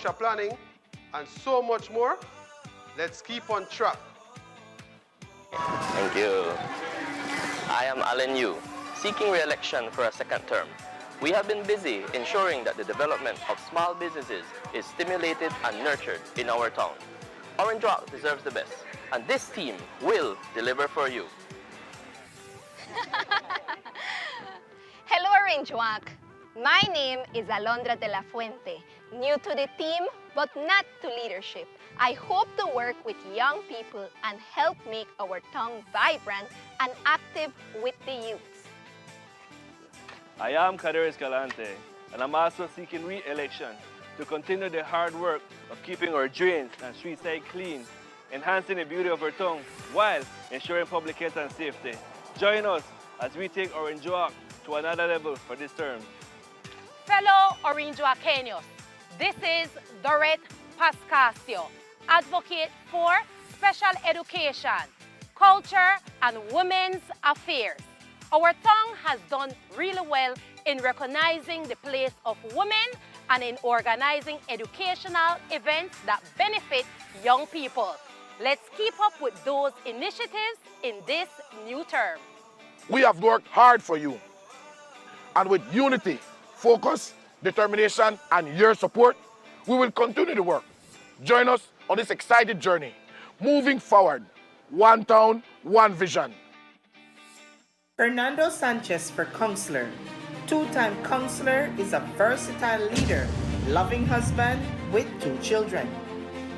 planning, and so much more. Let's keep on track. Thank you. I am Alan Yu, seeking re-election for a second term. We have been busy ensuring that the development of small businesses is stimulated and nurtured in our town. Orange Rock deserves the best, and this team will deliver for you. Hello, Orange Walk. My name is Alondra de la Fuente, new to the team but not to leadership. I hope to work with young people and help make our town vibrant and active with the youths. I am Kader Escalante, and I'm also seeking re-election to continue the hard work of keeping our drains and street side clean, enhancing the beauty of our town while ensuring public health and safety. Join us as we take Orange Walk to another level for this term. Fellow Orange Wakeños, this is Dorette Pascasio, advocate for special education, culture, and women's affairs. Our town has done really well in recognizing the place of women and in organizing educational events that benefit young people. Let's keep up with those initiatives in this new term. We have worked hard for you. And with unity, focus, determination, and your support, we will continue to work. Join us on this exciting journey. Moving forward, one town, one vision. Fernando Sanchez for Counselor. Two-time counselor is a versatile leader, loving husband with 2 children.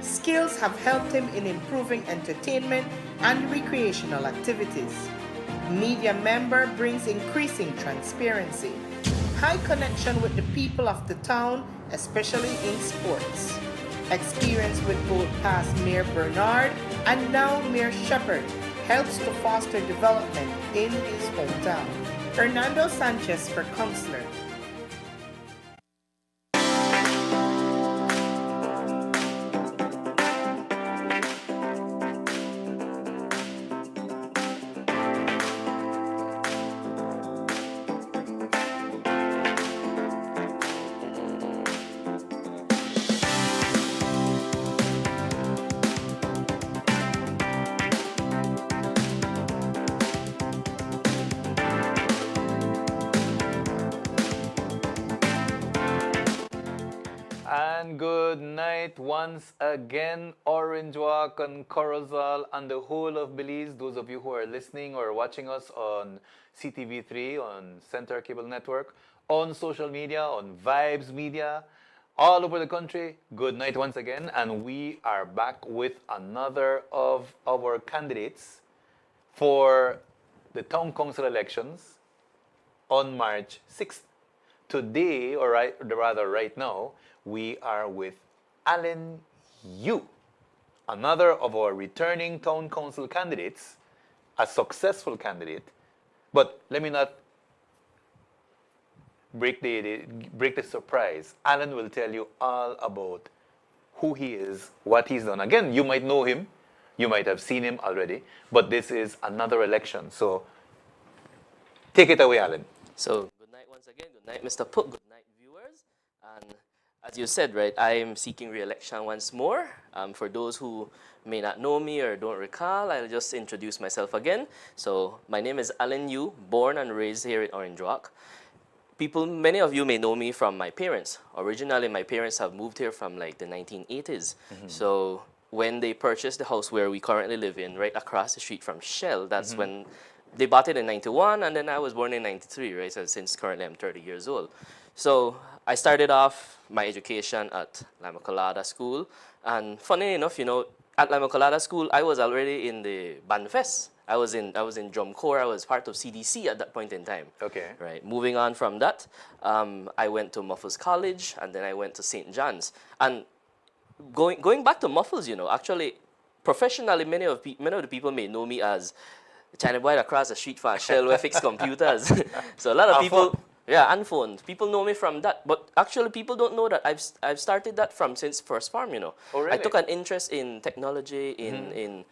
Skills have helped him in improving entertainment and recreational activities. Media member brings increasing transparency. High connection with the people of the town, especially in sports. Experience with both past Mayor Bernard and now Mayor Shepherd helps to foster development in his hometown. Fernando Sanchez for Counselor. And good night once again, Orange Walk and Corozal and the whole of Belize. Those of you who are listening or watching us on CTV3, on Center Cable Network, on social media, on Vibes Media, all over the country, good night once again. And we are back with another of our candidates for the Town Council elections on March 6th. Today, or rather right now, we are with Alan Yu, another of our returning town council candidates, a successful candidate. But let me not break the surprise. Alan will tell you all about who he is, what he's done. Again, you might know him, you might have seen him already, but this is another election. So take it away, Alan. So, good night once again. Good night, Mr. Pook. Good night, viewers. And as you said, right, I am seeking re-election once more. For those who may not know me or don't recall, I'll just introduce myself again. So, my name is Alan Yu, born and raised here in Orange Rock. Many of you may know me from my parents. Originally, my parents have moved here from like the 1980s. So, when they purchased the house where we currently live in, right across the street from Shell, that's when they bought it in 91, and then I was born in 93, right? So since currently I'm 30 years old. So I started off my education at Lima Colada School. And funny enough, you know, at Lima Colada School, I was already in the Bandfest. I was in drum corps. I was part of CDC at that point in time. Okay. Right. Moving on from that, I went to Muffles College, and then I went to St. John's. And going back to Muffles, you know, actually, professionally, many of the people may know me as China boy across the street for Shell where fix computers. So a lot of people, yeah, and phones. People know me from that, but actually people don't know that I've started that from since first farm. You know, oh, really? I took an interest in technology, in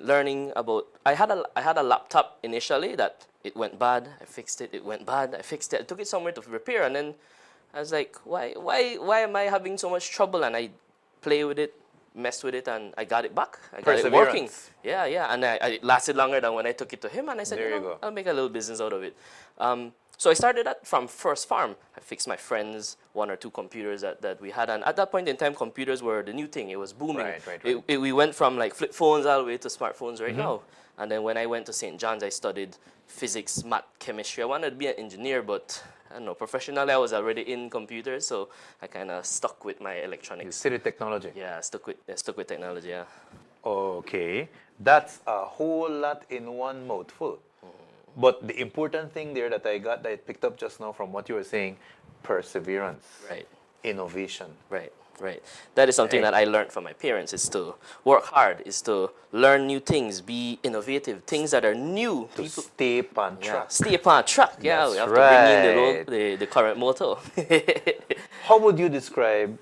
learning about. I had a laptop initially that it went bad. I fixed it. It went bad. I fixed it. I took it somewhere to repair, and then I was like, why am I having so much trouble? And I play with it, messed with it, and I got it back. I got it working. Yeah. And it lasted longer than when I took it to him. And I said, There you you know, go. I'll make a little business out of it. So I started that from first farm. I fixed my friends' 1 or 2 computers that we had. And at that point in time, computers were the new thing. It was booming. Right. We went from like flip phones all the way to smartphones right now. And then when I went to St. John's, I studied physics, math, chemistry. I wanted to be an engineer, but I don't know, professionally I was already in computers, so I kind of stuck with my You electronics. studied technology. Yeah, stuck with technology, yeah. Okay, that's a whole lot in one mouthful. But the important thing there that I picked up just now from what you were saying, perseverance, Right. innovation. Right. That is something that I learned from my parents, is to work hard, is to learn new things, be innovative, things that are new. To stay on track. Stay upon track, yeah. That's We have right. to bring in the current motto. How would you describe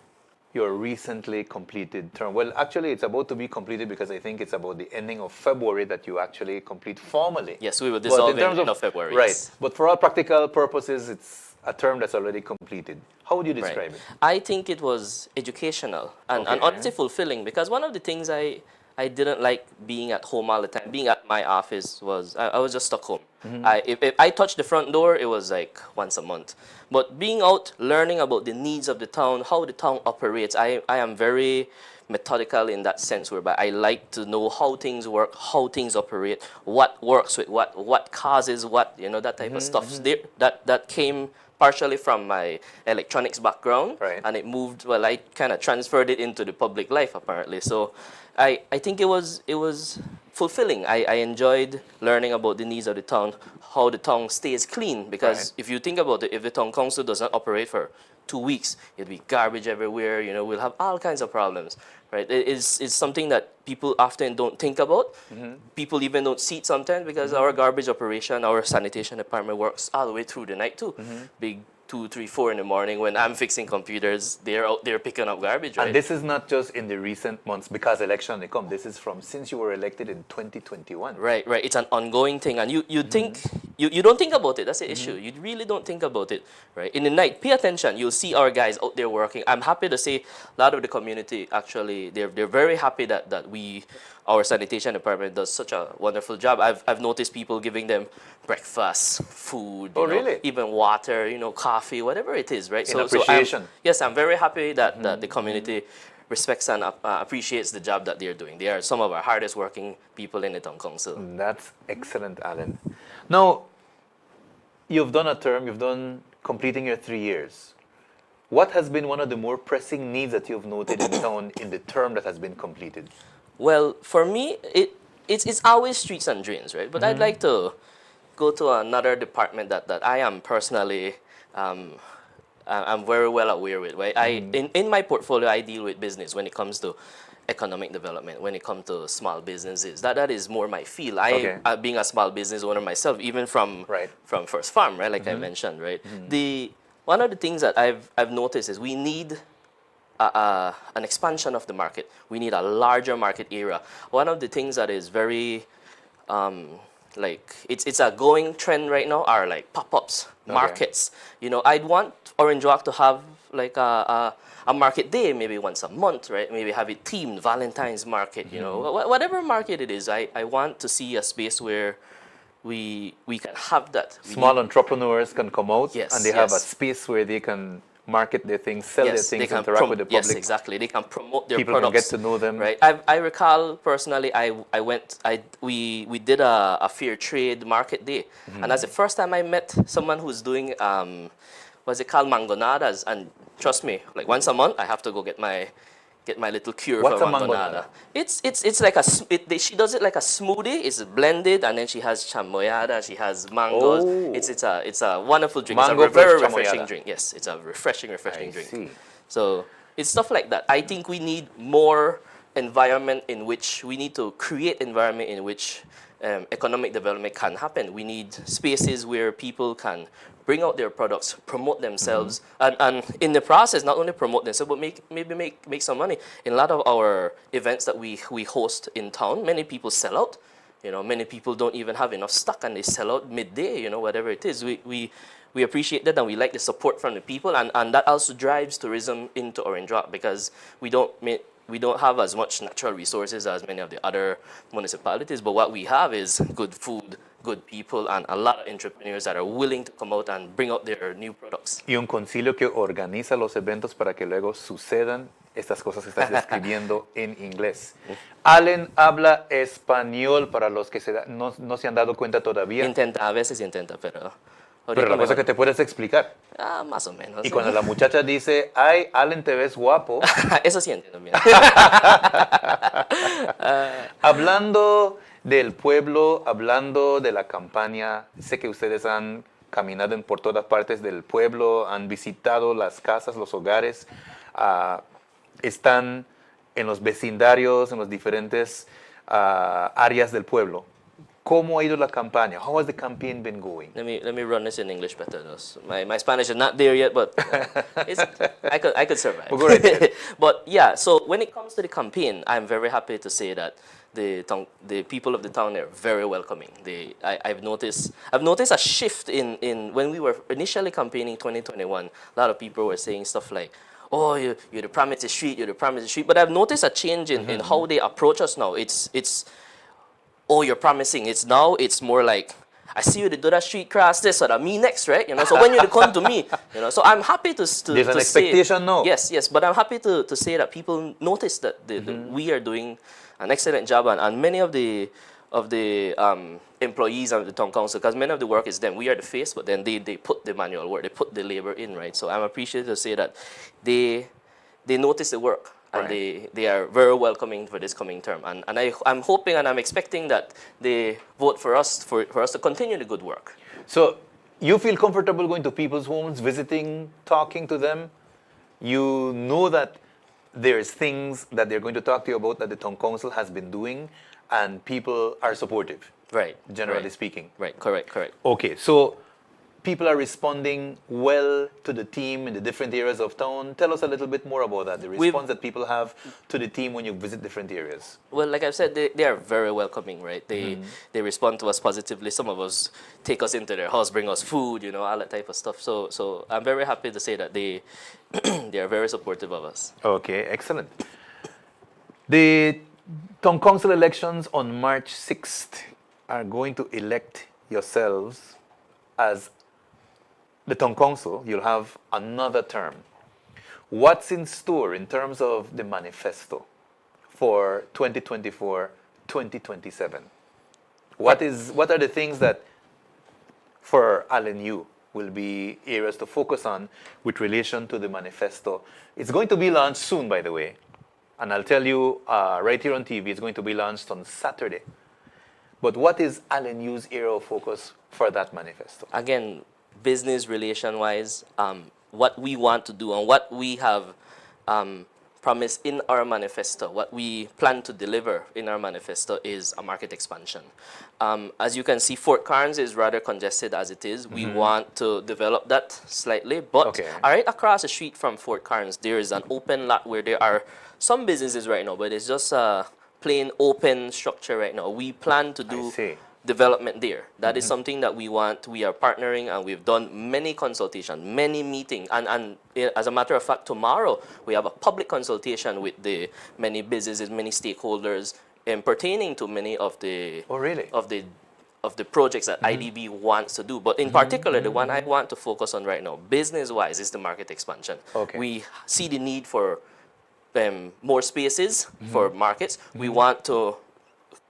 your recently completed term? Well, actually, it's about to be completed because I think it's about the ending of February that you actually complete formally. Yes, we will But dissolve in terms in February. Right. Yes. But for all practical purposes, it's a term that's already completed. How would you describe it? I think it was educational and honestly fulfilling, because one of the things I didn't like being at home all the time, being at my office, was I was just stuck home. If I touched the front door, it was like once a month. But being out, learning about the needs of the town, how the town operates, I am very methodical in that sense, whereby I like to know how things work, how things operate, what works with what causes what, that type of stuff. That came partially from my electronics background, and it moved, I kind of transferred it into the public life apparently. So I think it was fulfilling. I enjoyed learning about the needs of the town, how the town stays clean, because if you think about it, if the town council does not operate for 2 weeks, it'll be garbage everywhere, we'll have all kinds of problems, right? It's something that people often don't think about. People even don't see it sometimes, because our garbage operation, our sanitation department works all the way through the night too. Big 2, 3, 4 in the morning when I'm fixing computers, they're out there picking up garbage, right? And this is not just in the recent months because election they come. This is from since you were elected in 2021. Right. It's an ongoing thing, and you think you don't think about it. That's the issue. You really don't think about it, right? In the night, pay attention. You'll see our guys out there working. I'm happy to say a lot of the community actually they're very happy that our sanitation department does such a wonderful job. I've noticed people giving them breakfast, food, really? Even water, coffee, whatever it is, right? In appreciation. I'm very happy that the community respects and appreciates the job that they're doing. They are some of our hardest working people in the town council. That's excellent, Alan. Now, you've done a term, you've done completing your 3 years. What has been one of the more pressing needs that you've noted in town in the term that has been completed? Well, for me, it's always streets and drains, right? But I'd like to go to another department that I am personally, I'm very well aware with, right? In my portfolio, I deal with business when it comes to economic development, when it comes to small businesses. That is more my field. Being a small business owner myself, even from First Farm, right? Like I mentioned, right? One of the things that I've noticed is we need an expansion of the market. We need a larger market area. One of the things that is very it's a going trend right now are like pop-ups, markets. I'd want Orange Walk to have like a market day maybe once a month, right? Maybe have it themed, Valentine's market, whatever market it is. I want to see a space where we can have that. Small entrepreneurs can come out and they have a space where they can market their things, sell their things, interact with the public. Yes, exactly. They can promote their People products. can get to know them. Right. I recall personally, we did a fair trade market day, and that's the first time I met someone who's doing what's it called, mangonadas, and trust me, like once a month I have to go get my little cure What's for a mangonada? It's like she does it like a smoothie. It's blended, and then she has chamoyada. She has mangoes. Oh. It's a wonderful drink. Mango it's a very plus refreshing chamoyada. drink. Yes, it's a refreshing I drink. see. So it's stuff like that. I think we need more environment in which we need to create environment in which economic development can happen. We need spaces where people can bring out their products, promote themselves, and in the process, not only promote themselves, but make some money. In a lot of our events that we host in town, many people sell out. Many people don't even have enough stock and they sell out midday, whatever it is. we appreciate that, and we like the support from the people, and that also drives tourism into Orange Walk, because we don't have as much natural resources as many of the other municipalities, but what we have is good food, good people, and a lot of entrepreneurs that are willing to come out and bring out their new products. Y un concilio que organiza los eventos para que luego sucedan estas cosas que estás describiendo en inglés. Allen habla español para los que no se han dado cuenta todavía. A veces intenta, pero... Pero la cosa es que te puedes explicar. Más o menos. Y cuando la muchacha dice, ay, Allen, te ves guapo. Eso sí entiendo bien. Hablando del pueblo, hablando de la campaña, sé que ustedes han caminado por todas partes del pueblo, han visitado las casas, los hogares, están en los vecindarios, en los diferentes áreas del pueblo. ¿Cómo ha ido la campaña? How has the campaign been going? Let me run this in English better. My Spanish is not there yet, but I could survive. We'll go right there. But yeah, so when it comes to the campaign, I'm very happy to say that the people of the town are very welcoming. I've noticed a shift in when we were initially campaigning 2021. A lot of people were saying stuff like, "Oh, you're the Promise Street, you're the Promise Street." But I've noticed a change in how they approach us now. It's oh, you're promising. It's more like, I see you to do that street cross this, so that me next, right? So when you come to me, so I'm happy to There's an expectation now. Yes, but I'm happy to say that people notice that we are doing an excellent job, and many of the employees of the town council, because many of the work is them. We are the face, but then they put the manual work, they put the labor in, right? So I'm appreciative to say that they notice the work. And they are very welcoming for this coming term. And I'm hoping and I'm expecting that they vote for us to continue the good work. So you feel comfortable going to people's homes, visiting, talking to them? You know that there's things that they're going to talk to you about that the town council has been doing, and people are supportive. Right. Generally speaking. Right, correct. Okay, so people are responding well to the team in the different areas of town. Tell us a little bit more about that, the response that people have to the team when you visit different areas. Well, like I've said, they are very welcoming, right? They respond to us positively. Some of us take us into their house, bring us food, all that type of stuff. So I'm very happy to say that they are very supportive of us. Okay, excellent. The town council elections on March 6th are going to elect yourselves as the town council. You'll have another term. What's in store in terms of the manifesto for 2024-2027? What are the things that, for Allen, you will be areas to focus on with relation to the manifesto? It's going to be launched soon, by the way. And I'll tell you right here on TV, it's going to be launched on Saturday. But what is Allen U's area of focus for that manifesto? Again, business relation-wise, what we want to do and what we have promised in our manifesto, what we plan to deliver in our manifesto is a market expansion. As you can see, Fort Carnes is rather congested as it is. We want to develop that slightly, but right across the street from Fort Carnes, there is an open lot where there are some businesses right now, but it's just a plain open structure right now. We plan to do development there. That is something that we want. We are partnering, and we've done many consultations, many meetings, and as a matter of fact, tomorrow we have a public consultation with the many businesses, many stakeholders, pertaining to many of the of the projects that IDB wants to do. But in particular, the one I want to focus on right now, business-wise, is the market expansion. We see the need for more spaces for markets. We want to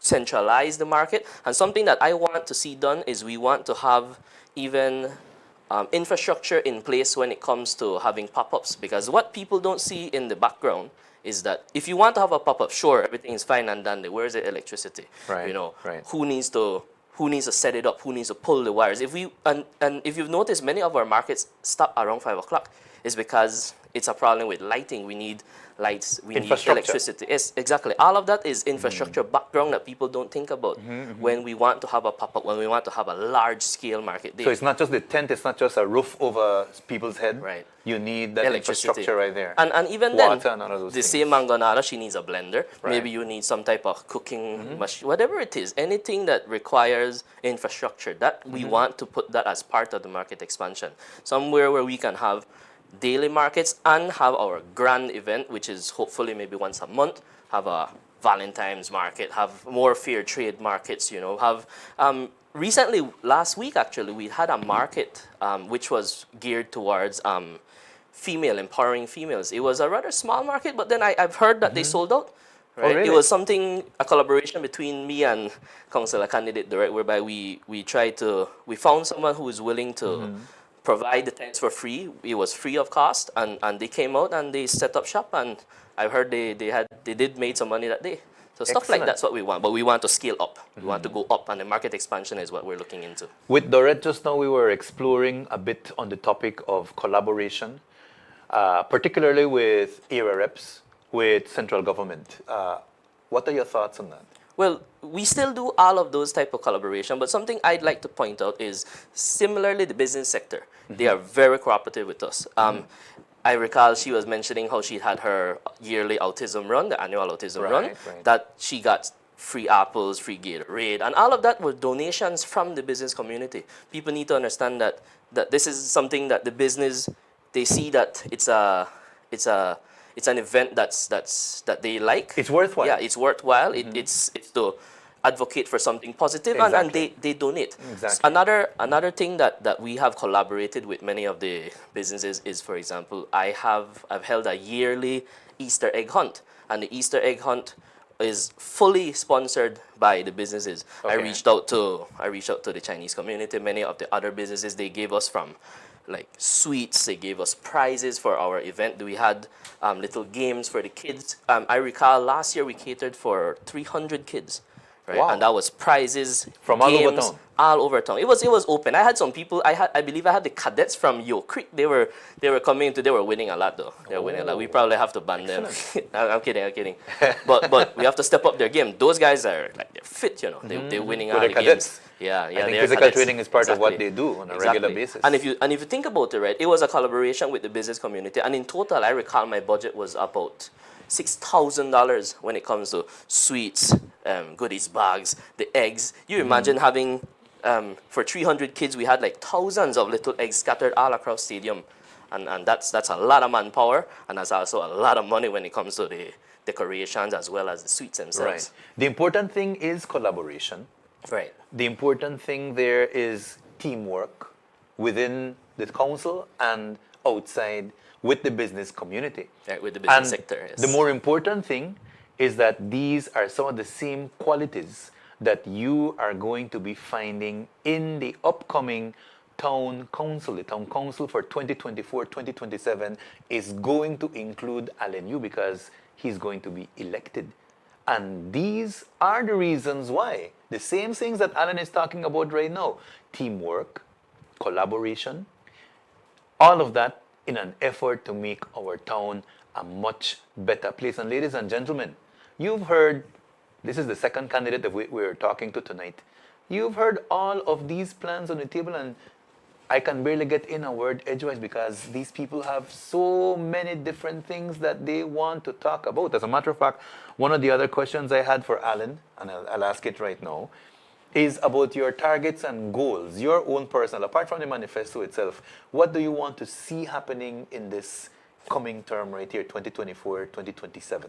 centralize the market, and something that I want to see done is we want to have even infrastructure in place when it comes to having pop-ups, because what people don't see in the background is that if you want to have a pop-up, sure, everything is fine and dandy. Where's the electricity? Who needs to set it up? Who needs to pull the wires? If we and if you've noticed, many of our markets stop around 5 o'clock. is because it's a problem with lighting. We need lights, we need Infrastructure. electricity. Yes, exactly. All of that is infrastructure background that people don't think about when we want to have a pop-up, when we want to have a large-scale market day. So it's not just the tent, it's not just a roof over people's head. Right. You need that Electricity. infrastructure right there. And even Water then, and all of those the things. same mangonada, she needs a blender. Right. Maybe you need some type of cooking machine, whatever it is. Anything that requires infrastructure, that we want to put that as part of the market expansion. Somewhere where we can have daily markets and have our grand event, which is hopefully maybe once a month, have a Valentine's market, have more fair trade markets, you know, have recently, last week actually, we had a market which was geared towards empowering females. It was a rather small market, but then I've heard that they sold out. Right? really? It was a collaboration between me and councillor candidate Direct, whereby we found someone who is willing to provide the tents for free. It was free of cost, and they came out and they set up shop, and I've heard they did make some money that day. So stuff like Excellent. that's what we want, but we want to scale up. We want to go up, and the market expansion is what we're looking into. With Dorette just now, we were exploring a bit on the topic of collaboration, particularly with area reps, with central government. What are your thoughts on that? Well, we still do all of those type of collaboration, but something I'd like to point out is similarly the business sector. They are very cooperative with us. I recall she was mentioning how she had her yearly autism run, the annual autism run, right. that she got free apples, free Gatorade, and all of that were donations from the business community. People need to understand that this is something that the business, they see that it's an event that they like. It's worthwhile. Yeah, it's worthwhile. It's to advocate for something positive, and Exactly. they donate. Exactly. Another thing that we have collaborated with many of the businesses is, for example, I've held a yearly Easter egg hunt, and the Easter egg hunt is fully sponsored by the businesses. I Okay. reached out to the Chinese community. Many of the other businesses, they gave us from like sweets, they gave us prizes for our event. We had little games for the kids. I recall last year we catered for 300 kids, right? Wow. And that was prizes From all over games, town? All over town. It was open. I had some people. I believe I had the cadets from Yo Creek. They were coming into. They were winning a lot though. They were winning a lot. We probably have to ban them. I'm kidding. But we have to step up their game. Those guys are like they're fit, you know. They're winning So all they're the cadets. games. Yeah. I think they're physical cadets. training is part of what Exactly. they do on a regular basis. And if you think about it, right, it was a collaboration with the business community, and in total, I recall my budget was about $6,000 when it comes to sweets, goodies bags, the eggs. You imagine having for 300 kids, we had like thousands of little eggs scattered all across stadium, and that's a lot of manpower, and that's also a lot of money when it comes to the decorations as well as the sweets themselves. Right. The important thing is collaboration. Right. The important thing there is teamwork within the council and outside with the business community. Right, with the business And sector, yes. the more important thing is that these are some of the same qualities that you are going to be finding in the upcoming town council. The town council for 2024-2027 is going to include Alan Yu because he's going to be elected. And these are the reasons why. The same things that Alan is talking about right now. Teamwork, collaboration, all of that in an effort to make our town a much better place. And ladies and gentlemen, you've heard, this is the second candidate that we're talking to tonight. You've heard all of these plans on the table, and I can barely get in a word edgewise because these people have so many different things that they want to talk about. As a matter of fact, one of the other questions I had for Alan, and I'll ask it right now, is about your targets and goals, your own personal, apart from the manifesto itself. What do you want to see happening in this coming term right here, 2024-2027?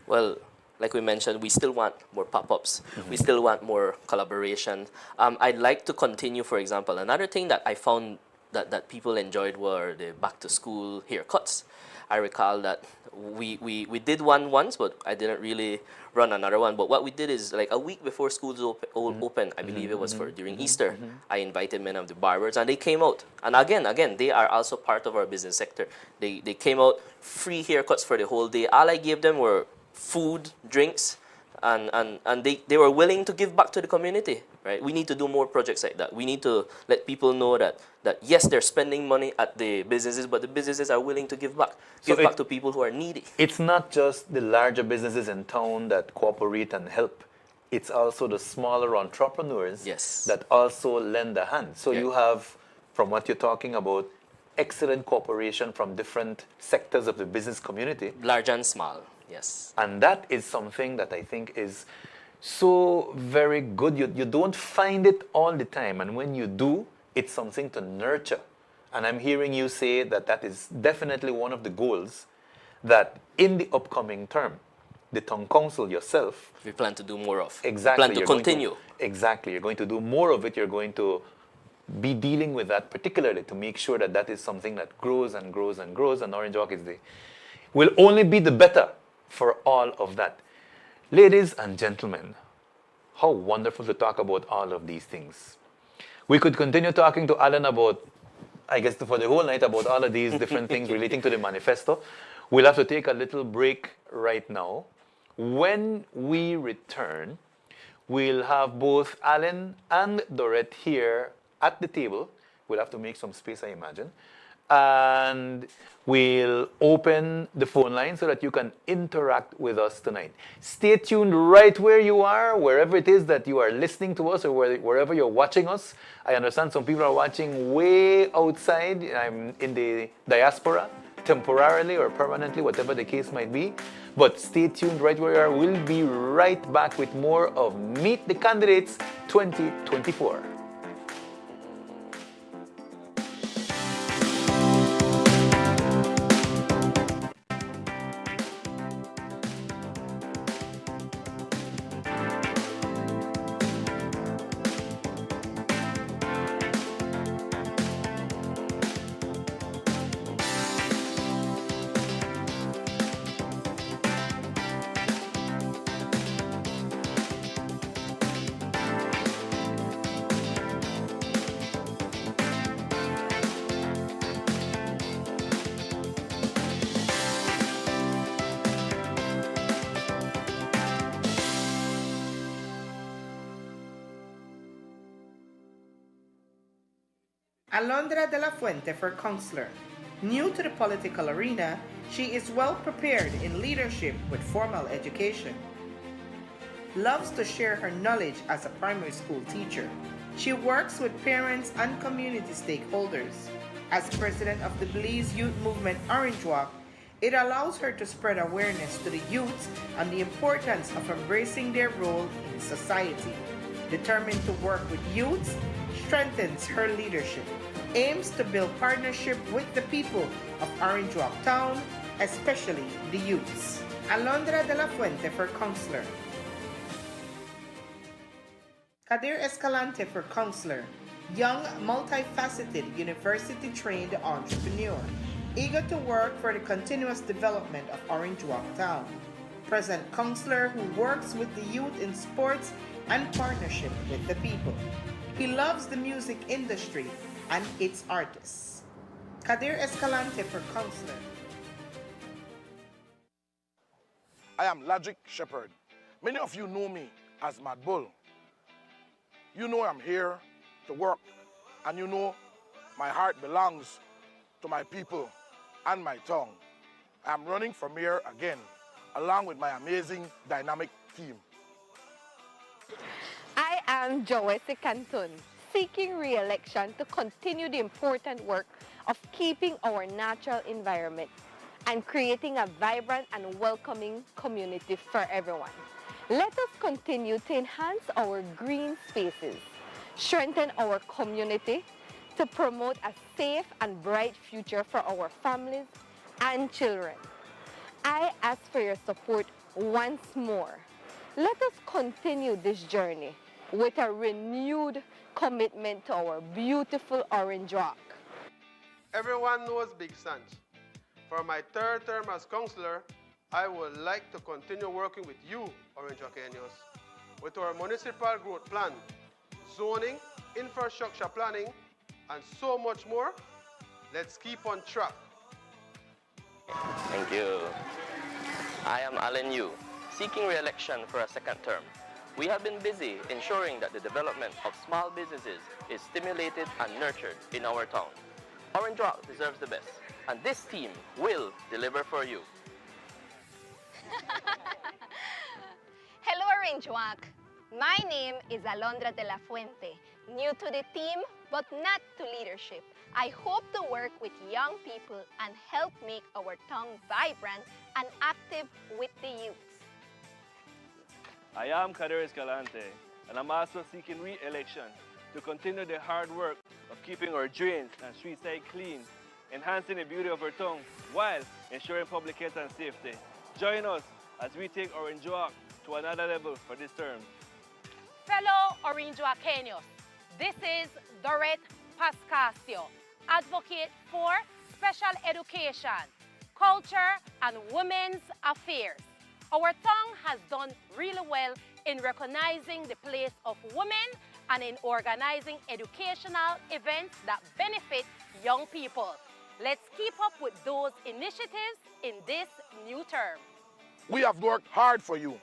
Well, like we mentioned, we still want more pop-ups. We still want more collaboration. I'd like to continue, for example, another thing that I found that people enjoyed were the back-to-school haircuts. I recall that we did one once, but I didn't really run another one. But what we did is, like a week before schools open, I believe it was during Easter, I invited many of the barbers, and they came out. And again, they are also part of our business sector. They came out, free haircuts for the whole day. All I gave them were food, drinks, and they were willing to give back to the community, right? We need to do more projects like that. We need to let people know that yes, they're spending money at the businesses, but the businesses are willing to give back to people who are needy. It's not just the larger businesses in town that cooperate and help. It's also the smaller entrepreneurs that also lend a hand. So you have, from what you're talking about, excellent cooperation from different sectors of the business community. Large and small, yes. And that is something that I think is so very good. You don't find it all the time. And when you do, it's something to nurture. And I'm hearing you say that that is definitely one of the goals that in the upcoming term, the town council yourself, we plan to do more of. Exactly. We plan to continue. Exactly. You're going to do more of it. You're going to be dealing with that particularly to make sure that that is something that grows and grows and grows. And Orange Walk will only be the better for all of that. Ladies and gentlemen, how wonderful to talk about all of these things. We could continue talking to Alan about, I guess, for the whole night about all of these different things relating to the manifesto. We'll have to take a little break right now. When we return, we'll have both Alan and Dorette here at the table. We'll have to make some space, I imagine. And we'll open the phone line so that you can interact with us tonight. Stay tuned right where you are, wherever it is that you are listening to us or wherever you're watching us. I understand some people are watching way outside. I'm in the diaspora, temporarily or permanently, whatever the case might be. But stay tuned right where you are. We'll be right back with more of Meet the Candidates 2024. Alondra de la Fuente for Counselor. New to the political arena, she is well prepared in leadership with formal education. Loves to share her knowledge as a primary school teacher. She works with parents and community stakeholders. As president of the Belize Youth Movement Orange Walk, it allows her to spread awareness to the youths on the importance of embracing their role in society. Determined to work with youths, strengthens her leadership, aims to build partnership with the people of Orange Walk Town, especially the youths. Alondra de la Fuente for Counselor. Kadir Escalante for Counselor. Young, multifaceted, university-trained entrepreneur, eager to work for the continuous development of Orange Walk Town. Present counselor who works with the youth in sports and partnership with the people. He loves the music industry and its artists. Kadir Escalante for Counselor. I am Logic Shepherd. Many of you know me as Mad Bull. You know I'm here to work, and you know my heart belongs to my people and my tongue. I'm running for mayor again, along with my amazing dynamic team. I am Joyce Canton, seeking re-election to continue the important work of keeping our natural environment and creating a vibrant and welcoming community for everyone. Let us continue to enhance our green spaces, strengthen our community to promote a safe and bright future for our families and children. I ask for your support once more. Let us continue this journey with a renewed commitment to our beautiful Orange Walk. Everyone knows Big Sanch. For my third term as councillor, I would like to continue working with you, Orange Walkenians, with our municipal growth plan, zoning, infrastructure planning, and so much more. Let's keep on track. Thank you. I am Alan Yu, seeking re-election for a second term. We have been busy ensuring that the development of small businesses is stimulated and nurtured in our town. Orange Walk deserves the best, and this team will deliver for you. Hello, Orange Walk. My name is Alondra de la Fuente, new to the team but not to leadership. I hope to work with young people and help make our town vibrant and active with the youths. I am Kader Escalante, and I'm also seeking re-election to continue the hard work of keeping our drains and street side clean, enhancing the beauty of our town while ensuring public health and safety. Join us as we take Orange Walk to another level for this term. Fellow Orange Walkenios, this is Dorette Pascasio, advocate for special education, culture, and women's affairs. Our town has done really well in recognizing the place of women and in organizing educational events that benefit young people. Let's keep up with those initiatives in this new term. We have worked hard for you.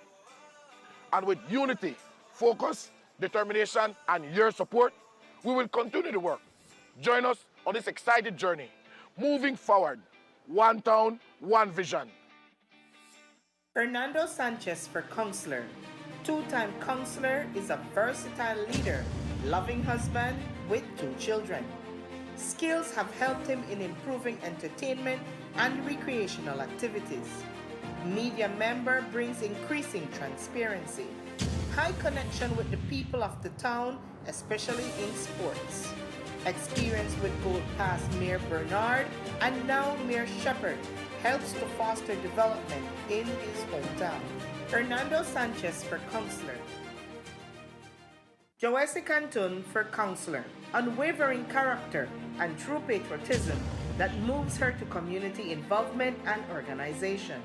And with unity, focus, determination, and your support, we will continue to work. Join us on this exciting journey. Moving forward, one town, one vision. Fernando Sanchez for counselor. Two-time counselor is a versatile leader, loving husband with 2 children. Skills have helped him in improving entertainment and recreational activities. Media member brings increasing transparency. High connection with the people of the town, especially in sports. Experience with both past Mayor Bernard and now Mayor Shepherd helps to foster development in his hometown. Fernando Sanchez for counselor. Joyce Cantun for counselor. Unwavering character and true patriotism that moves her to community involvement and organization.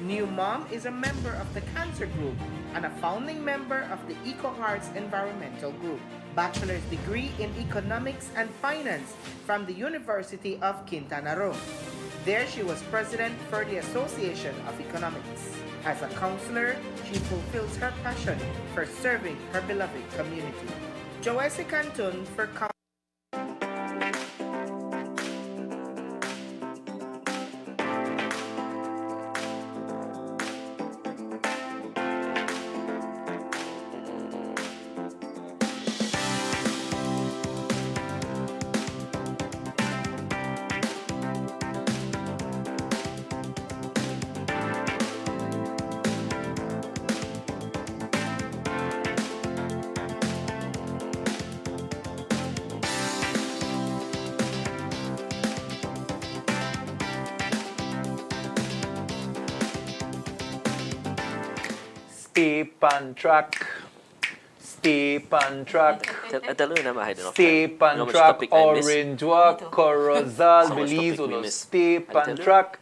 New Mom is a member of the Cancer Group and a founding member of the Eco Arts Environmental Group. Bachelor's degree in Economics and Finance from the University of Quintana Roo. There she was president for the Association of Economics. As a counselor, she fulfills her passion for serving her beloved community. Joyce Cantun for Stay on track. Stay on track. Stay on track. Orange Walk, Corozal, Belize, uno stay on track.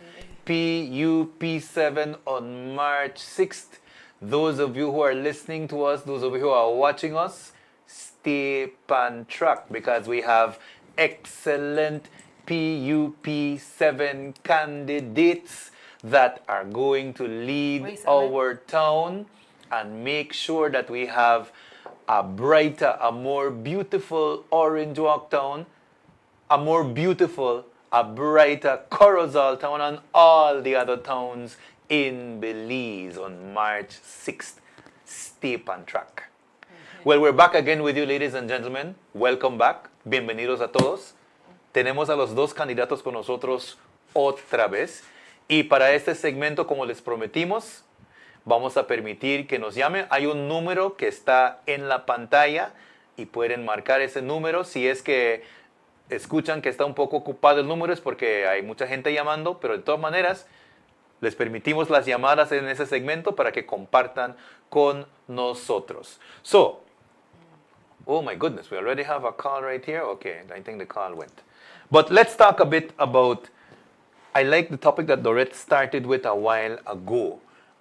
PUP7 on March 6th. Those of you who are listening to us, those of you who are watching us, stay on track because we have excellent PUP7 candidates that are going to lead our town and make sure that we have a brighter, a more beautiful Orange Walk town, a more beautiful, a brighter Corozal town, and all the other towns in Belize on March 6th. Stay on track. Well, we're back again with you, ladies and gentlemen. Welcome back. Bienvenidos a todos. Tenemos a los dos candidatos con nosotros otra vez. Y para este segmento, como les prometimos, vamos a permitir que nos llamen. Hay un número que está en la pantalla y pueden marcar ese número. Si es que escuchan que está un poco ocupado el número es porque hay mucha gente llamando, pero de todas maneras les permitimos las llamadas en ese segmento para que compartan con nosotros. So, oh my goodness, we already have a call right here. Okay, I think the call went. But let's talk a bit about, I like the topic that Dorette started with a while ago,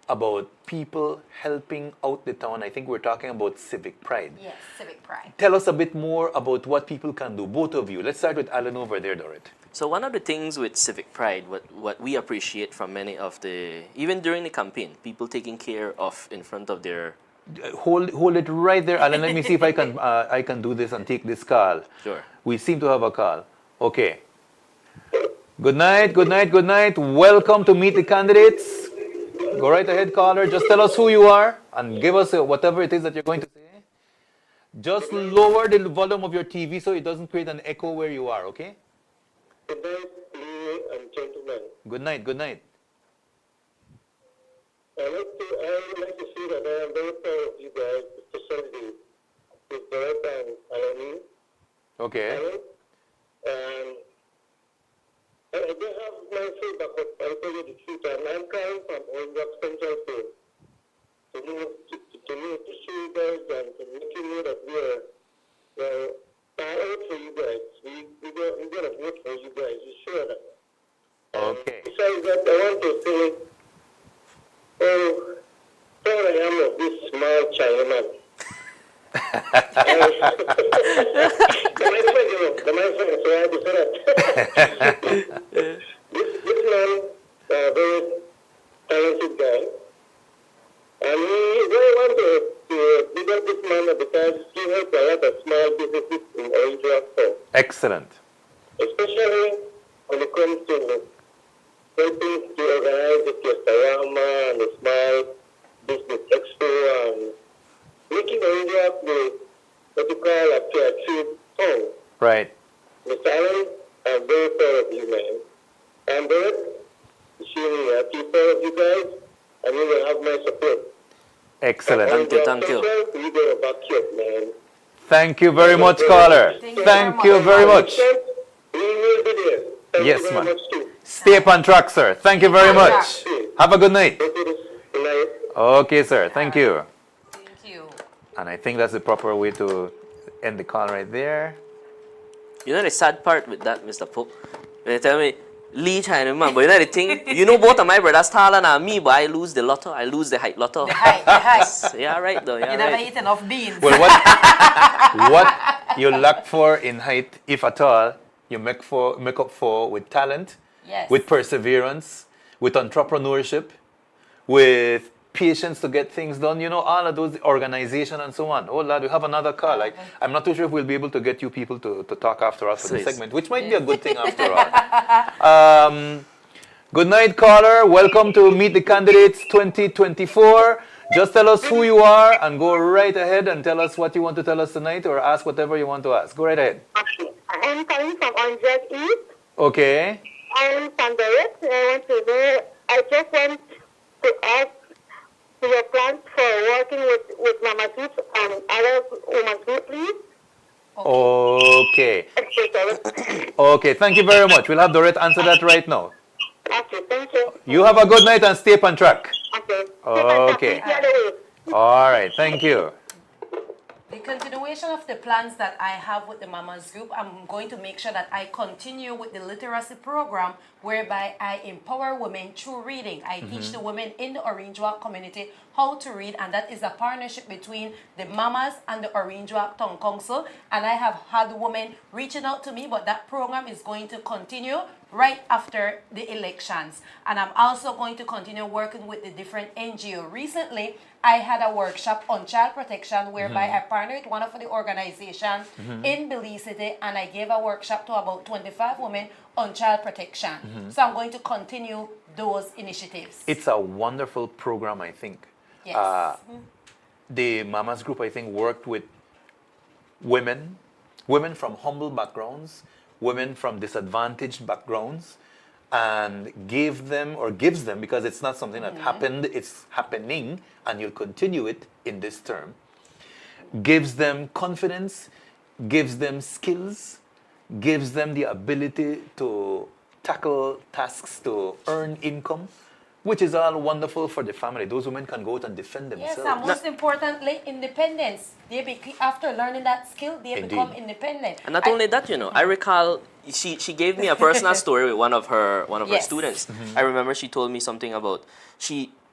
about people helping out the town. I think we're talking about civic pride. Yes, civic pride. Tell us a bit more about what people can do, both of you. Let's start with Alan over there, Dorette. So one of the things with Civic Pride, what we appreciate from many of the, even during the campaign, people taking care of in front of their... Hold it right there, Alan. Let me see if I can do this and take this call. Sure. We seem to have a call. Okay. Good night, good night, good night. Welcome to Meet the Candidates. Go right ahead, caller. Just tell us who you are and give us whatever it is that you're going to say. Just lower the volume of your TV so it doesn't create an echo where you are, okay? Good night, ladies and gentlemen. Good night, good night. I would like to say that I am very proud of you guys, especially with Derek and Alani. Okay. And I don't have my feedback, but I'll tell you the truth. I'm calling from Orange Central Field to show you guys and to let you know that we're out for you guys. We're going to vote for you guys. We're sure that. Okay. Besides that, I want to say, proud I am of this small Chinaman. The man friend, so I had to say that. This man, very talented guy, and we really want to big up this man because he helped a lot of small businesses in Orange Rock. Excellent. Especially when it comes to helping to organize the Kestarama and the Small Business Expo and making Orange Rock what you call a creative town. Right. Mr. Allen, I'm very proud of you, man. And Derek, I keep proud of you guys, and you will have my support. Excellent. Thank you. You go back up, man. Thank you very much, caller. Thank you very much. We will be there. Thank Yes, you very man. much too. Stay up on track, sir. Thank you very much. Have a good night. Good night. Okay, sir. Thank you. Thank you. And I think that's the proper way to end the call right there. You know the sad part with that, Mr. Pope? They tell me, Lee Chinaman, but you know the thing? You know both of my brothers taller than me, but I lose the lotto. I lose the height lotto. The height. Yeah, right though. Yeah, You never right. eat enough beans. Well, what you lack for in height, if at all, you make up for with talent, Yes. with perseverance, with entrepreneurship, with patience to get things done. You know, all of those, organization and so on. Oh, lad, we have another call. I'm not too sure if we'll be able to get you people to talk after us for this Please. segment, which might be a good thing after all. Good night, caller. Welcome to Meet the Candidates 2024. Just tell us who you are and go right ahead and tell us what you want to tell us tonight or ask whatever you want to ask. Go right ahead. I'm calling from Orange East. Okay. I'm from Derek. I want to know, I just want to ask your plans for working with Mama Group and other women's group, please. Okay. Okay, thank you very much. We'll have Dorette answer that right now. Okay, thank you. You have a good night and stay on track. Okay. Okay. All right, thank you. The continuation of the plans that I have with the Mamas Group, I'm going to make sure that I continue with the literacy program whereby I empower women through reading. I teach the women in the Orange Walk community how to read, and that is a partnership between the Mamas and the Orange Walk Town Council. And I have had women reaching out to me, but that program is going to continue right after the elections. And I'm also going to continue working with the different NGO. Recently, I had a workshop on child protection whereby I partnered with one of the organizations in Belize City, and I gave a workshop to about 25 women on child protection. So I'm going to continue those initiatives. It's a wonderful program, I think. Yes. The Mamas Group, I think, worked with women from humble backgrounds, women from disadvantaged backgrounds, and gave them, or gives them, because it's not something that happened, it's happening, and you'll continue it in this term, gives them confidence, gives them skills, gives them the ability to tackle tasks, to earn income, which is all wonderful for the family. Those women can go out and defend themselves. Yes, and most importantly, independence. After learning that skill, they become independent. And not only that, you know, I recall she gave me a personal story with one of her students. I remember she told me something about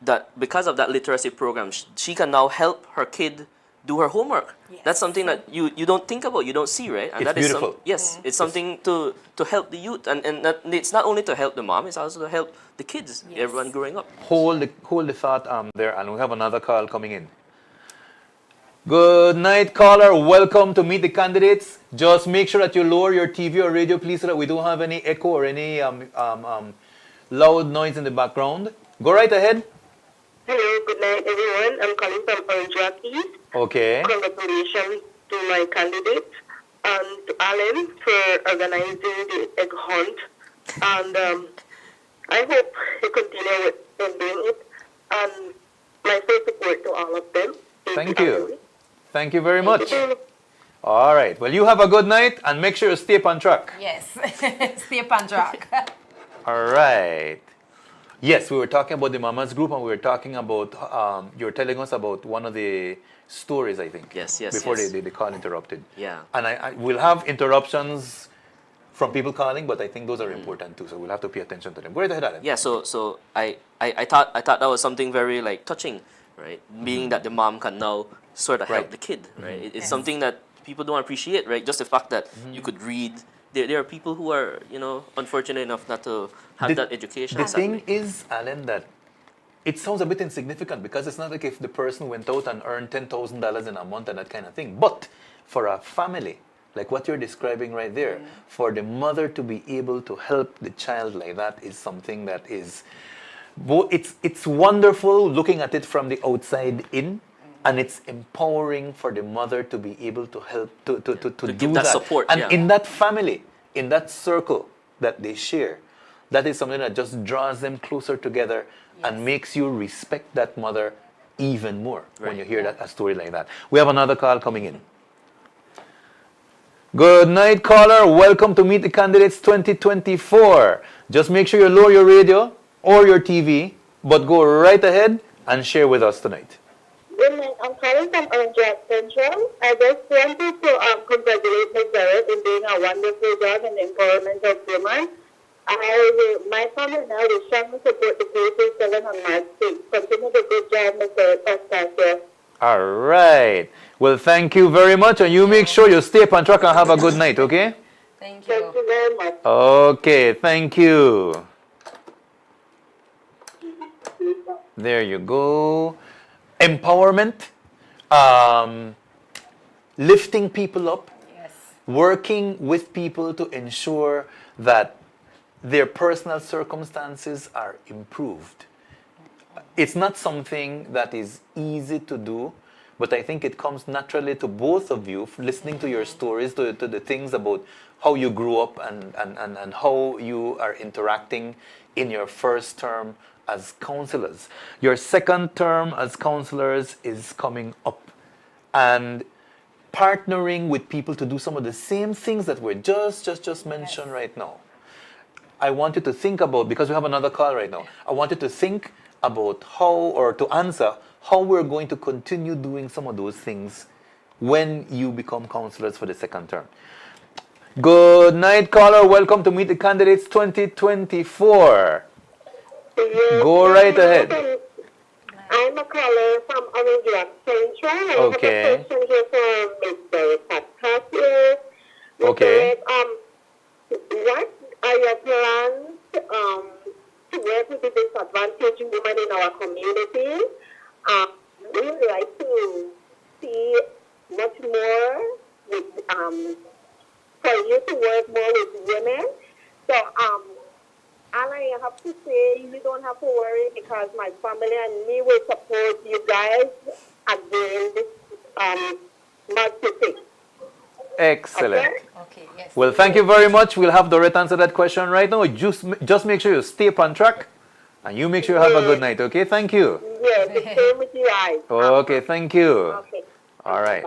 that because of that literacy program, she can now help her kid do her homework. That's something that you don't think about, you don't see, right? And It's that is beautiful. yes, it's something to help the youth, and that, it's not only to help the mom, it's also to help the kids, everyone growing up. Hold the thought there, and we have another call coming in. Good night, caller. Welcome to Meet the Candidates. Just make sure that you lower your TV or radio, please, so that we don't have any echo or any loud noise in the background. Go right ahead. Hello, good night, everyone. I'm calling from Orange. Okay. Congratulations to my candidate and to Alan for organizing the egg hunt. And I hope he continue with them doing it. And my full support to all of them. Thank you. Thank you very much. All right. Well, you have a good night, and make sure you stay on track. Yes, stay on track. All right. Yes, we were talking about the Mamas group, and we were talking about, you were telling us about one of the stories, I think. Yes. Before the call interrupted. Yeah. And I will have interruptions from people calling, but I think those are important too, so we'll have to pay attention to them. Go right ahead, Alan. Yeah, so I thought that was something very like touching, right? Being that the mom can now sort of help the kid, right? It's something that people don't appreciate, right? Just the fact that you could read. There are people who are, unfortunate enough not to have that education. The thing is, Alan, that it sounds a bit insignificant because it's not like if the person went out and earned $10,000 in a month and that kind of thing. But for a family, like what you're describing right there, for the mother to be able to help the child like that is something that is, it's wonderful looking at it from the outside in, and it's empowering for the mother to be able to help to give do that support. And in that family, in that circle that they share, that is something that just draws them closer together and makes you respect that mother even more when you hear a story like that. We have another call coming in. Good night, caller. Welcome to Meet the Candidates 2024. Just make sure you lower your radio or your TV, but go right ahead and share with us tonight. Good night. I'm calling from Orange Central. I just wanted to congratulate Ms. Barrett in doing a wonderful job in the empowerment of women. My family now is strongly support the K-7 on March 6th. Continue the good job, Ms. Barrett. All right. Well, thank you very much, and you make sure you stay on track and have a good night, okay? Thank you. Thank you very much. Okay, thank you. There you go. Empowerment, lifting people up, working with people to ensure that their personal circumstances are improved. It's not something that is easy to do, but I think it comes naturally to both of you, listening to your stories, to the things about how you grew up and how you are interacting in your first term as counselors. Your second term as counselors is coming up, and partnering with people to do some of the same things that were just mentioned right now. I want you to think about, because we have another call right now, I want you to think about how, or to answer, how we're going to continue doing some of those things when you become counselors for the second term. Good night, caller. Welcome to Meet the Candidates 2024. Go right ahead. I'm a caller from Orange Central. Okay. I have a question here for Mr. Pascal. Okay. What are your plans to work with the disadvantaged women in our community? We would like to see much more with, for you to work more with women. So, and I have to say, you don't have to worry because my family and me will support you guys at doing this marketing. Excellent. Okay, yes. Well, thank you very much. We'll have Dorette answer that question right now. Just make sure you stay on track, and you make sure you have a good night, okay? Thank you. Yes, the same with you guys. Okay, thank you. Okay. All right.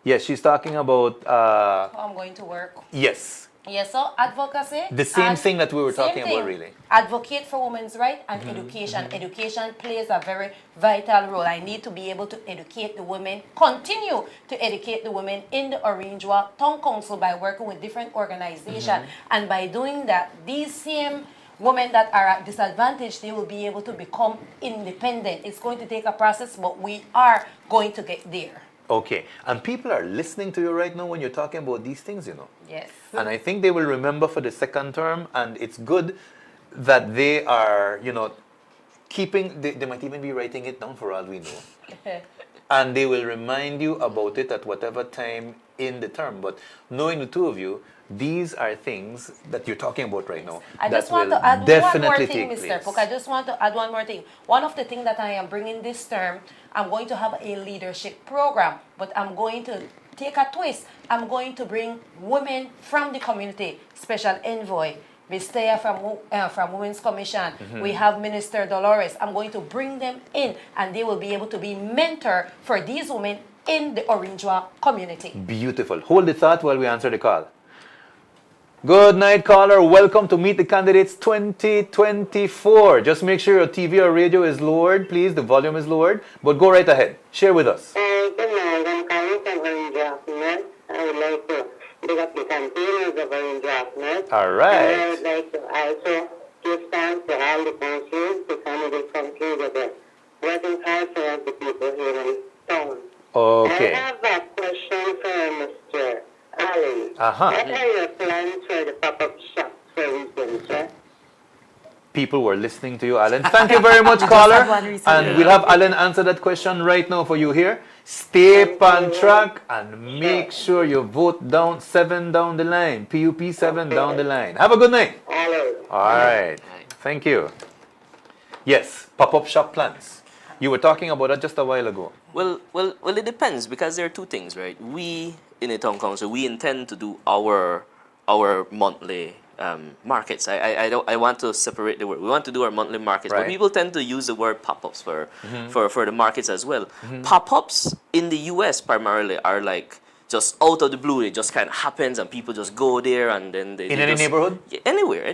Yes, she's talking about, How I'm going to work. yes, Yes, so advocacy. the same and thing that we were same talking thing. about, really. Advocate for women's rights and education. Education plays a very vital role. I need to be able to educate the women, continue to educate the women in the Orange Walk Town Council by working with different organizations. And by doing that, these same women that are at disadvantage, they will be able to become independent. It's going to take a process, but we are going to get there. Okay. And people are listening to you right now when you're talking about these things, you know. Yes. And I think they will remember for the second term, and it's good that they are, you know, keeping, they might even be writing it down for all we know. And they will remind you about it at whatever time in the term. But knowing the two of you, these are things that you're talking about right now. I that just want will to add one definitely more take thing, Mr. place. Pook. I just want to add one more thing. One of the things that I am bringing this term, I'm going to have a leadership program, but I'm going to take a twist. I'm going to bring women from the community, special envoy, Ms. Thea from Women's Commission. We have Minister Dolores. I'm going to bring them in, and they will be able to be mentor for these women in the Orinjwa community. Beautiful. Hold the thought while we answer the call. Good night, caller. Welcome to Meet the Candidates 2024. Just make sure your TV or radio is lowered, please. The volume is lowered. But go right ahead. Share with us. Good night. I'm calling from Orange. I would like to big up the campaigners of Orange. All I right. would like to also give thanks to all the councillors, the candidates from Canada, working hard for us, the people here in town. Okay. I have a question for Mr. Allen. Uh-huh. What are your plans for the pop-up shop for weekends, sir? People were listening to you, Alan. Thank you very much, caller. had one recently. And we'll have Alan answer that question right now for you here. Stay on track and make sure you vote down 7 down the line. PUP 7 down the line. Have a good night. Hello. All right. Thank you. Yes, pop-up shop plans. You were talking about that just a while ago. Well, it depends, because there are two things, right? We in the town council, we intend to do our monthly markets. I want to separate the word. We want to do our monthly markets, Right. but people tend to use the word pop-ups for the markets as well. Pop-ups in the U.S. primarily are like just out of the blue. It just kind of happens, and people just go there, and then they In any just, neighborhood? yeah, anywhere.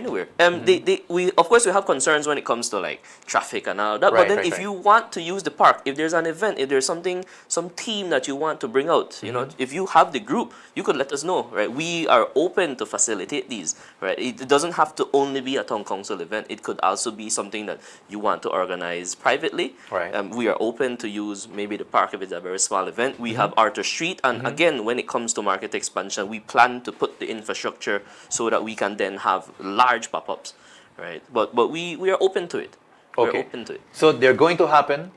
We of course we have concerns when it comes to like traffic and all that. Right, but then right, if right. you want to use the park, if there's an event, if there's something, some team that you want to bring out, you know, if you have the group, you could let us know, right? We are open to facilitate these, right? It doesn't have to only be a town council event. It could also be something that you want to organize privately. Right. We are open to use maybe the park if it's a very small event. We have Arthur Street, and again, when it comes to market expansion, we plan to put the infrastructure so that we can then have large pop-ups, right? But we are open to it. We're Okay. open to it. So they're going to happen.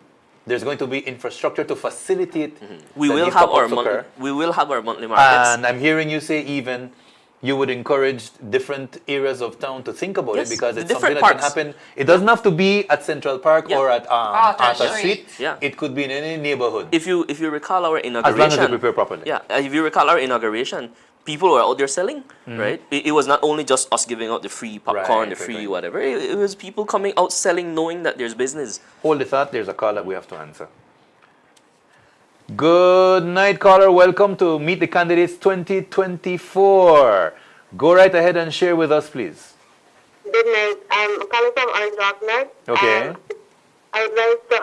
There's going to be infrastructure to facilitate. We that will these have our pop-ups occur. monthly markets. And I'm hearing you say even you would encourage different areas of town to think about Yes, it, because the it's something different that can parks. happen. It doesn't have to be at Central Park Yeah. or at Arthur Arthur Street. Street. Yeah. It could be in any neighborhood. If you recall our As inauguration, long as they prepare properly. yeah, if you recall our inauguration, people were out there selling, right? It was not only just us giving out the free popcorn, Right, the free right. whatever. It was people coming out selling, knowing that there's business. Hold the thought. There's a call that we have to answer. Good night, caller. Welcome to Meet the Candidates 2024. Go right ahead and share with us, please. Good night. I'm calling from Orange Rocknet. Okay. I would like to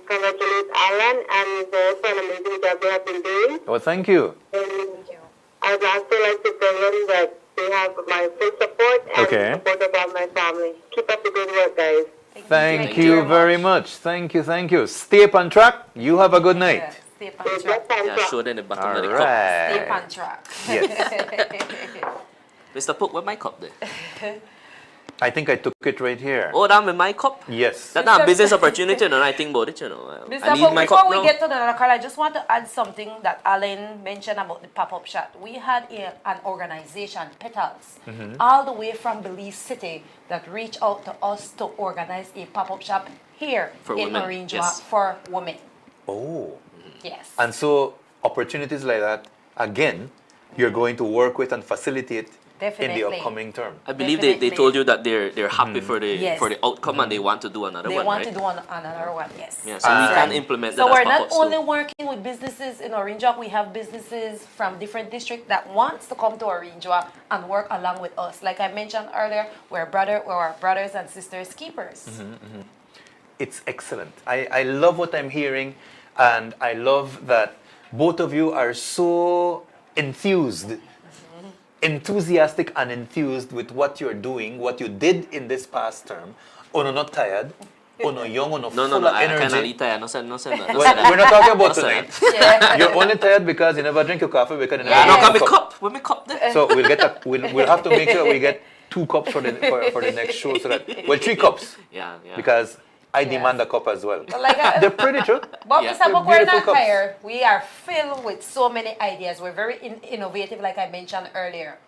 congratulate Alan and Zoe for an amazing job they have been doing. Well, thank you. I would also like to tell them that they have my full support and Okay. support of all my family. Keep up the good work, guys. Thank you very much. Thank you, thank you. Stay up on track. You have a good night. Stay on track. Yeah, show them the bottom All of the cup. Stay right. on track. Yes. Mr. Pook, where my cup there? I think I took it right here. Oh, that with my cup? Yes. That's not a business opportunity, and I think about it, you know. I Mr. need Pook, my before cup we now. get to the other call, I just want to add something that Alan mentioned about the pop-up shop. We had an organization, Petals, all the way from Belize City, that reached out to us to organize a pop-up shop here For in women, Orange yes. for women. Oh. Yes. And so opportunities like that, again, you're going to work with and facilitate in Definitely. the upcoming term. I believe they Definitely. told you that they're happy for the Yes. outcome, and they want to do another They one, want right? to do another one, yes. Yeah, so we can implement that So as we're not pop-ups only too. working with businesses in Orange, we have businesses from different districts that wants to come to Orange and work along with us. Like I mentioned earlier, we're brothers and sisters keepers. It's excellent. I love what I'm hearing, and I love that both of you are so enthused enthusiastic and enthused with what you're doing, what you did in this past term, or not tired, or not young, or not No, full of I can't energy. tired. No, sir, no, sir. No, Well, we're not talking about No, tonight. Yeah. You're only tired because you never drink your coffee because you never I drink don't have your a cup. Where my cup there? So we'll have to make sure we get 2 cups for the next show, so that 3 cups, Yeah. because I demand a cup as well. Like They're pretty true. But Yeah. Mr. Book, we're Beautiful not cups. tired. We are filled with so many ideas. We're very innovative, like I mentioned earlier.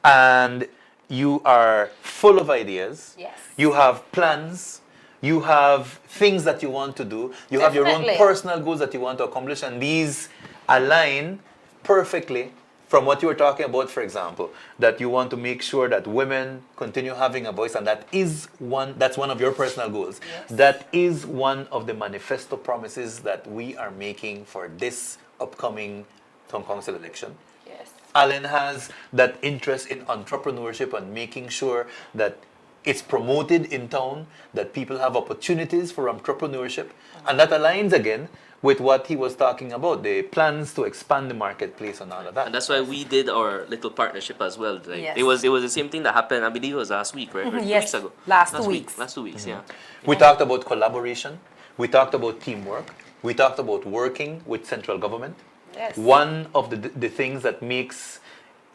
And you are full of ideas. Yes. You have plans. You have things that you want to do. You have your own Definitely. personal goals that you want to accomplish, and these align perfectly from what you were talking about, for example, that you want to make sure that women continue having a voice, and that's one of your personal goals. Yes. That is one of the manifesto promises that we are making for this upcoming town council election. Yes. Alan has that interest in entrepreneurship and making sure that it's promoted in town, that people have opportunities for entrepreneurship, and that aligns again with what he was talking about, the plans to expand the marketplace and all of that. And that's why we did our little partnership as well. Like, Yes. it was the same thing that happened, I believe it was last week, right? Or 2 Yes, weeks ago. last 2 week. weeks. Last 2 weeks, yeah. We talked about collaboration, we talked about teamwork, we talked about working with central government. Yes. One of the things that makes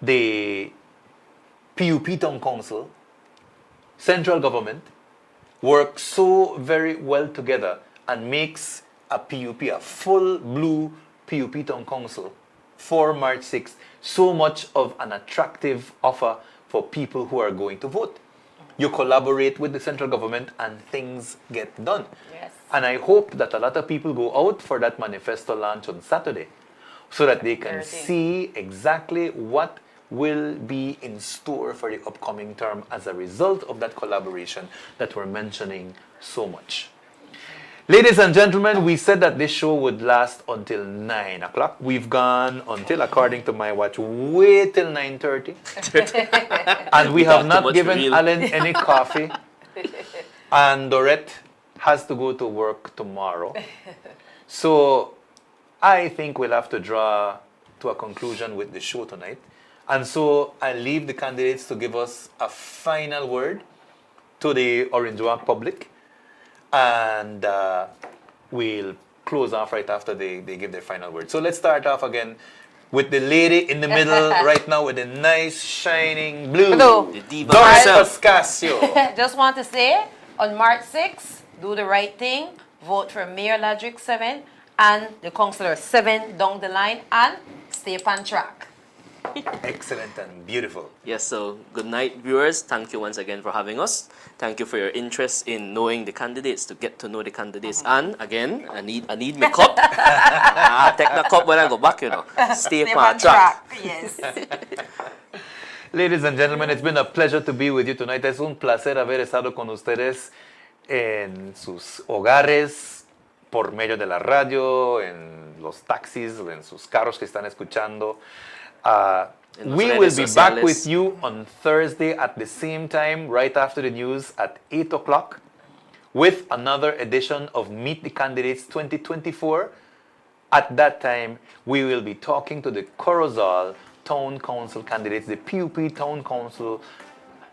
the PUP Town Council, central government, work so very well together and makes a PUP, a full blue PUP Town Council for March 6th, so much of an attractive offer for people who are going to vote. You collaborate with the central government and things get done. Yes. And I hope that a lot of people go out for that manifesto launch on Saturday so that they can see exactly what will be in store for the upcoming term as a result of that collaboration that we're mentioning so much. Ladies and gentlemen, we said that this show would last until 9 o'clock. We've gone until, according to my watch, way till 9:30. And we have Too not much given real. Alan any coffee. And Dorette has to go to work tomorrow. So I think we'll have to draw to a conclusion with the show tonight. And so I leave the candidates to give us a final word to the Orange Walk public. And we'll close off right after they give their final word. So let's start off again with the lady in the middle right now with a nice shining blue. Blue. The diva Doris herself. Pascasio. Just want to say, on March 6th, do the right thing, vote for Mayor Ladrick 7 and the councillor 7 down the line, and stay on track. Excellent and beautiful. Yes, so good night, viewers. Thank you once again for having us. Thank you for your interest in knowing the candidates, to get to know the candidates. And again, I need my cup. I'll take the cup when I go back, you know. Stay on track. Yes. Ladies and gentlemen, it's been a pleasure to be with you tonight. Es un placer haber estado con ustedes en sus hogares, por medio de la radio, en los taxis, en sus carros que están escuchando. En las We redes will be back sociales. with you on Thursday at the same time, right after the news at 8 o'clock, with another edition of Meet the Candidates 2024. At that time, we will be talking to the Corozal Town Council candidates, the PUP Town Council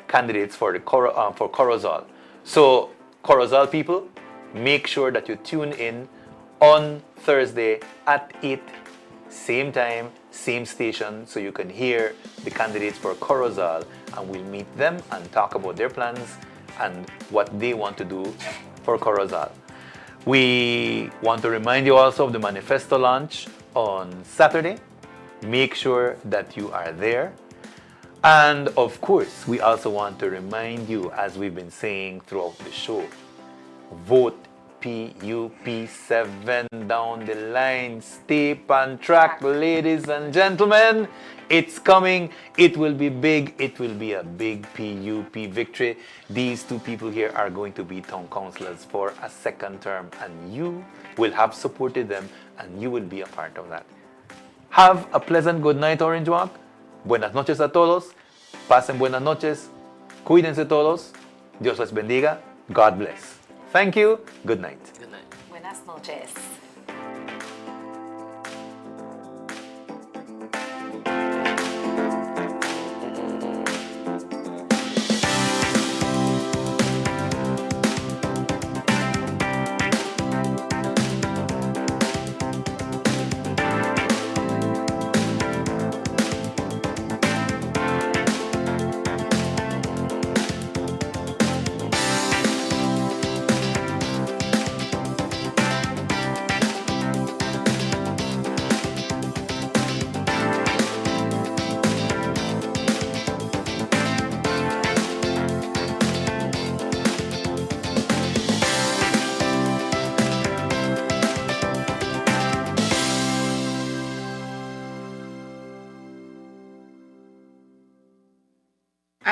candidates for Corozal. So, Corozal people, make sure that you tune in on Thursday at 8, same time, same station, so you can hear the candidates for Corozal, and we'll meet them and talk about their plans and what they want to do for Corozal. We want to remind you also of the manifesto launch on Saturday. Make sure that you are there. And of course, we also want to remind you, as we've been saying throughout the show, vote PUP7 down the line. Stay on track, ladies and gentlemen. It's coming. It will be big. It will be a big PUP victory. These two people here are going to be town councillors for a second term, and you will have supported them, and you will be a part of that. Have a pleasant good night, Orange Walk. Buenas noches a todos. Pasen buenas noches. Cuídense todos. Dios les bendiga. God bless. Thank you. Good night. Good night. Buenas noches.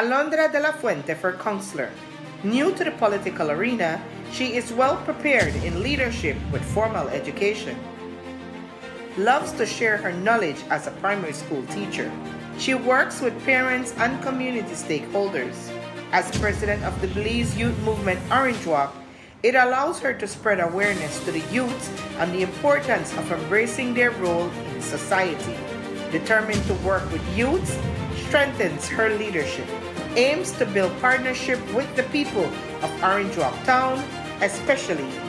Alondra de la Fuente for counselor. New to the political arena, she is well prepared in leadership with formal education. Loves to share her knowledge as a primary school teacher. She works with parents and community stakeholders. As president of the Belize Youth Movement Orange Walk, it allows her to spread awareness to the youths on the importance of embracing their role in society. Determined to work with youths, strengthens her leadership, aims to build partnership with the people of Orange Walk Town, especially